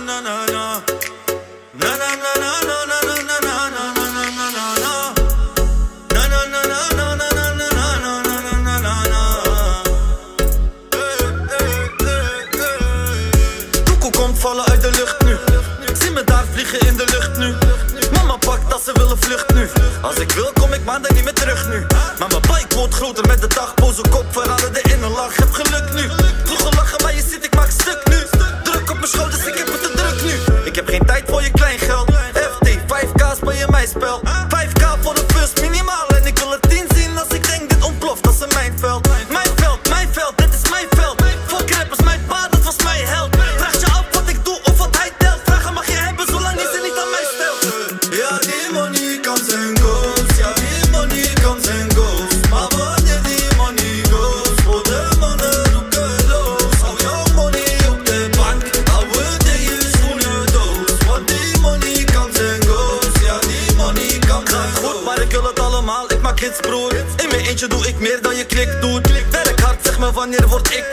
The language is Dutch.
na na na. Na na na na na na na na na na na na na na. Na na na na na na na na na na na na na. Koekoek komt vallen uit de lucht nu. Zie me daar vliegen in de lucht nu. Mama pakt als ze willen vlucht nu. Als ik wil kom ik maandag niet meer terug nu. Maar mijn bike wordt groter met de dag. Boze kop verraden de innerlach. Heb geluk nu. Vroeger lachen maar je ziet ik maak stuk nu. Druk op mijn schouders ik heb het te druk nu. Ik heb geen tijd voor je kleingeld. FT 5k speel je mij spel. 5k voor de first minimaal. En ik wil het 10 zien als ik denk dit ontploft. Dat is een mijnveld. Mijn veld, dit is mijn veld. Fuck rappers, mijn pa, dat was mijn held. Vraag je af wat ik doe of wat hij telt. Vragen mag je hebben zolang hij ze niet aan mij stelt. Ja die money comes and goes. Ja die money comes and goes. Maar wanneer die money goes, voor de mannen roekeloos. Hou jouw money op de bank, hou het in je schoenendoos. Want die money comes and goes. Ja die money comes and goes. Goed, maar ik wil het allemaal, ik maak hits broer. In mijn eentje doe ik meer dan je klik doet. Werk hard, zeg me wanneer word ik